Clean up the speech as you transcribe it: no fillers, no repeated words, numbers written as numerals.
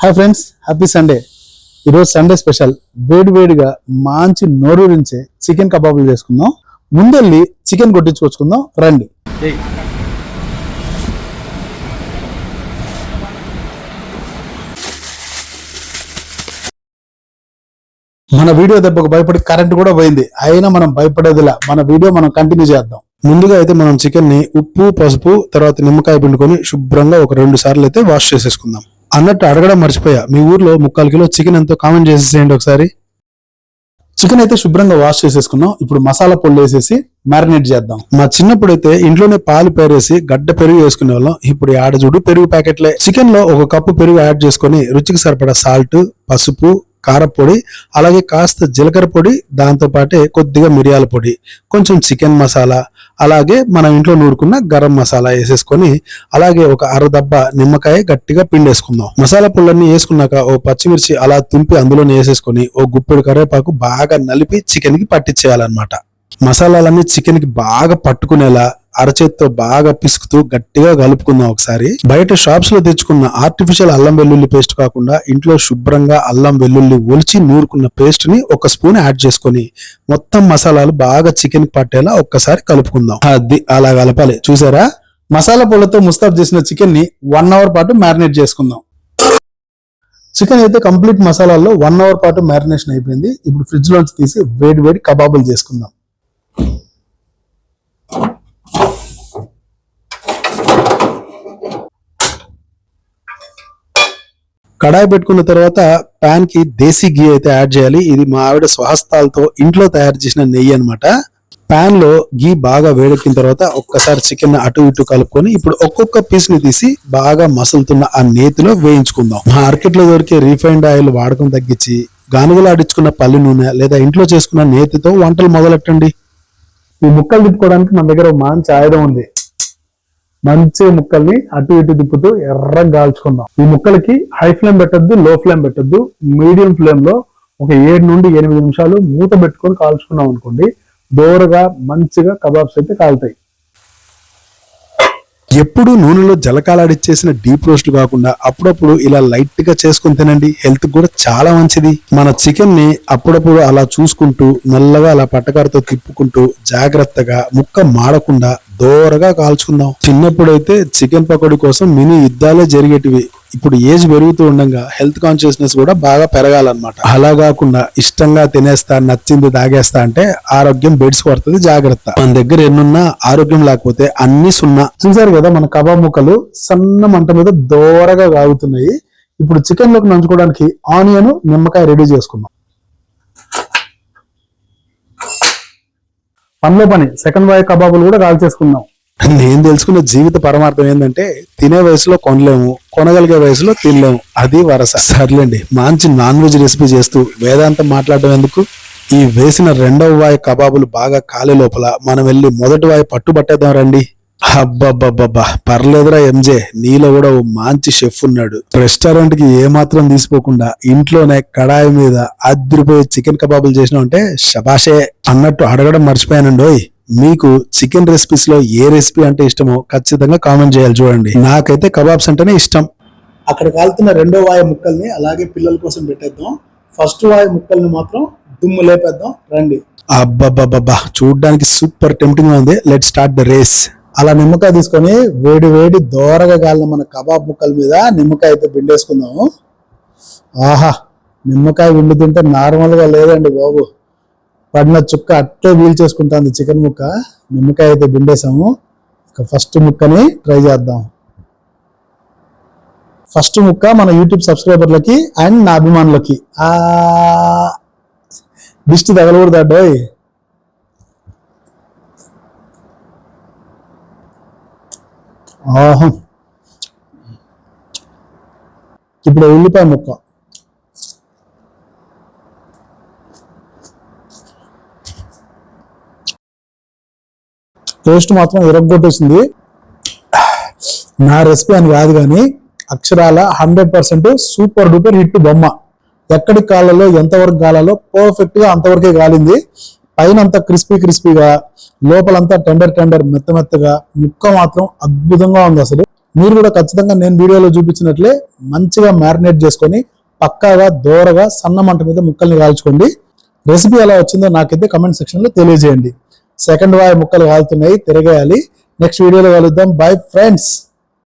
Hi friends, happy Sunday. ఈరోజు Sunday special వేడివేడిగా మంచి నోరూరించే చికెన్ కబాబులు చేసుకుందాం. ముందెళ్ళి చికెన్ కొట్టించుకొచ్చుకుందాం రండి. మన వీడియో దెబ్బకు భయపడి కరెంట్ కూడా పోయింది, అయినా మనం భయపడేదిలా. మన వీడియో మనం కంటిన్యూ చేద్దాం. ముందుగా అయితే మనం చికెన్ ని ఉప్పు, పసుపు, తర్వాత నిమ్మకాయ పిండుకొని శుభ్రంగా ఒక 2 సార్లు అయితే వాష్ చేసేసుకుందాం. అన్నట్టు అడగడం మర్చిపోయా, మీ ఊర్లో 3/4 కిలో చికెన్ ఎంతో కామెంట్ చేసేసేయండి ఒకసారి. చికెన్ అయితే శుభ్రంగా వాష్ చేసేసుకున్నాం. ఇప్పుడు మసాలా పొడి వేసేసి మ్యారినేట్ చేద్దాం. మా చిన్నప్పుడు అయితే ఇంట్లోనే పాలు పేరేసి గడ్డ పెరుగు వేసుకునే వాళ్ళం. ఇప్పుడు ఆడజుడు పెరుగు ప్యాకెట్లే. చికెన్ లో 1 కప్పు పెరుగు యాడ్ చేసుకొని రుచికి సరిపడా సాల్ట్, పసుపు, కారపొడి, అలాగే కాస్త జీలకర్ర పొడి, దాంతో పాటే కొద్దిగా మిరియాల పొడి, కొంచెం చికెన్ మసాలా, అలాగే మన ఇంట్లో నూరుకున్న గరం మసాలా వేసేసుకొని, అలాగే ఒక అరదబ్బ నిమ్మకాయ గట్టిగా పిండేసుకుందాం. మసాలా పొళ్ళన్నీ వేసుకున్నాక ఓ పచ్చిమిర్చి అలా తుంపి అందులోనే వేసేసుకొని ఓ గుప్పెడు కరివేపాకు బాగా నలిపి చికెన్ కి పట్టించేయాలన్నమాట. మసాలాలన్నీ చికెన్ కి బాగా పట్టుకునేలా అరచేత్తో బాగా పిసుకుతూ గట్టిగా కలుపుకుందాం ఒకసారి. బయట షాప్స్ లో తెచ్చుకున్న ఆర్టిఫిషియల్ అల్లం వెల్లుల్లి పేస్ట్ కాకుండా ఇంట్లో శుభ్రంగా అల్లం వెల్లుల్లి ఒలిచి నూరుకున్న పేస్ట్ ని 1 స్పూన్ యాడ్ చేసుకొని మొత్తం మసాలాలు బాగా చికెన్ కి పట్టేలా ఒక్కసారి కలుపుకుందాం. అది అలా కలపాలి. చూసారా, మసాలా పొలతో ముస్తాబ్ చేసిన చికెన్ ని 1 అవర్ పాటు మ్యారినేట్ చేసుకుందాం. చికెన్ అయితే కంప్లీట్ మసాలాల్లో 1 అవర్ పాటు మ్యారినేషన్ అయిపోయింది. ఇప్పుడు ఫ్రిడ్జ్ లోంచి తీసి వేడి వేడి కబాబులు చేసుకుందాం. కడాయి పెట్టుకున్న తర్వాత పాన్ కి దేశీ గీ అయితే యాడ్ చేయాలి. ఇది మా ఆవిడ స్వహస్తాలతో ఇంట్లో తయారు చేసిన నెయ్యి అన్నమాట. పాన్ లో గీ బాగా వేడెక్కిన తర్వాత ఒక్కసారి చికెన్ అటు ఇటు కలుపుకొని ఇప్పుడు ఒక్కొక్క పీస్ ని తీసి బాగా మసులుతున్న ఆ నేతిలో వేయించుకుందాం. మార్కెట్ లో దొరికే రీఫైండ్ ఆయిల్ వాడకం తగ్గించి గానుగలు ఆడించుకున్న పల్లి నూనె లేదా ఇంట్లో చేసుకున్న నేతితో వంటలు మొదలెట్టండి. ఈ ముక్కలు తిప్పుకోవడానికి మన దగ్గర మంచి ఆయుధం ఉంది. మంచి ముక్కల్ని అటు ఇటు తిప్పుతూ ఎర్రగా కాల్చుకుందాం. ఈ ముక్కలకి హై ఫ్లేమ్ పెట్టద్దు, లో ఫ్లేమ్ పెట్టద్దు, మీడియం ఫ్లేమ్ లో ఒక 7 నుండి 8 నిమిషాలు మూత పెట్టుకొని కాల్చుకున్నాం అనుకోండి, దోరగా మంచిగా కబాబ్స్ అయితే కాలుతాయి. ఎప్పుడు నూనెలో జలకాలాడిచ్చేసిన డీప్ రోస్ట్ కాకుండా అప్పుడప్పుడు ఇలా లైట్ గా చేసుకుని తినండి. హెల్త్ కూడా చాలా మంచిది. మన చికెన్ ని అప్పుడప్పుడు అలా చూసుకుంటూ మెల్లగా అలా పట్టకారతో తిప్పుకుంటూ జాగ్రత్తగా ముక్క మాడకుండా దోరగా కాల్చుకుందాం. చిన్నప్పుడైతే చికెన్ పకోడీ కోసం మినీ యుద్ధాలే జరిగేటివి. ఇప్పుడు ఏజ్ పెరుగుతూ ఉండగా హెల్త్ కాన్షియస్నెస్ కూడా బాగా పెరగాలన్నమాట. అలా కాకుండా ఇష్టంగా తినేస్తా, నచ్చింది తాగేస్తా అంటే ఆరోగ్యం బెడ్స్ పడుతుంది. జాగ్రత్త. మన దగ్గర ఎన్నున్నా ఆరోగ్యం లేకపోతే అన్ని సున్నా. చూసారు కదా, మన కబాబ్ ముక్కలు సన్న మంట మీద దోరగా కాగుతున్నాయి. ఇప్పుడు చికెన్ లోకి నంచుకోవడానికి ఆనియన్, నిమ్మకాయ రెడీ చేసుకుందాం. పనిలో పని సెకండ్ వాయి కబాబులు కూడా కాల్ చేసుకుందాం. నేను తెలుసుకున్న జీవిత పరమార్థం ఏంటంటే, తినే వయసులో కొనలేము, కొనగలిగే వయసులో తినలేము. అది వరస. సర్లేండి, మంచి నాన్ వెజ్ రెసిపీ చేస్తూ వేదాంతం మాట్లాడడం ఎందుకు. ఈ వేసిన 2వ వాయి కబాబులు బాగా కాలే లోపల మనం వెళ్ళి మొదటి వాయి పట్టుబట్టేద్దాం రండి. అబ్బబ్బబ్బబ్బా, పర్లేదురా ఎంజే, నీలో కూడా ఓ మంచి షెఫ్ ఉన్నాడు. రెస్టారెంట్ కి ఏమాత్రం తీసిపోకుండా ఇంట్లోనే కడాయి మీద అదిరిపోయి చికెన్ కబాబులు చేసినావంటే శబాషే. అన్నట్టు అడగడం మర్చిపోయానండోయ్, మీకు చికెన్ రెసిపీస్ లో ఏ రెసిపీ అంటే ఇష్టమో ఖచ్చితంగా కామెంట్ చేయాలి. చూడండి, నాకైతే కబాబ్స్ అంటేనే ఇష్టం. అక్కడ కాలుతున్న 2వ వాయి ముక్కల్ని అలాగే పిల్లల కోసం పెట్టేద్దాం. ఫస్ట్ వాయి ముక్కల్ని మాత్రం దుమ్ము లేపేద్దాం రండి. అబ్బబ్బబ్బబ్బా, చూడ్డానికి సూపర్ టెంప్టింగ్ గా ఉంది. Let's start the race. అలా నిమ్మకాయ తీసుకొని వేడి వేడి దోరగా కాలిన మన కబాబ్ ముక్కల మీద నిమ్మకాయ అయితే పిండేసుకుందాము. ఆహా, నిమ్మకాయ పిండి తింటే నార్మల్ గా లేదండి బాబు. పడిన చుక్క అట్టే వీల్ చేసుకుంటుంది చికెన్ ముక్క. నిమ్మకాయ అయితే పిండేసాము. ఇక ఫస్ట్ ముక్కని ట్రై చేద్దాం. ఫస్ట్ ముక్క మన యూట్యూబ్ సబ్స్క్రైబర్లకి అండ్ నా అభిమానులకి. దిష్టి తగలకూడదండోయ్. ఆహా, ఇప్పుడు ఉల్లిపాయ ముక్క. టేస్ట్ మాత్రం ఇరగ్గొట్టేసింది. నా రెసిపీ అని కాదు కానీ అక్షరాల 100% సూపర్ డూపర్ హిట్ బొమ్మ. ఎక్కడి కాలలో ఎంతవరకు కాలాలో పర్ఫెక్ట్ గా అంతవరకే కాలింది. పైన అంతా క్రిస్పీగా, లోపలంతా టెండర్ మెత్తగా, ముక్క మాత్రం అద్భుతంగా ఉంది. అసలు మీరు కూడా ఖచ్చితంగా నేను వీడియోలో చూపించినట్లే మంచిగా మ్యారినేట్ చేసుకొని పక్కాగా దోరగా సన్న మంట మీద ముక్కల్ని కాల్చుకోండి. రెసిపీ ఎలా వచ్చిందో నాకైతే కమెంట్ సెక్షన్లో తెలియజేయండి. సెకండ్ వాయి ముక్కలు కాలుతున్నాయి, తిరగేయాలి. నెక్స్ట్ వీడియోలో కలుద్దాం. Bye friends.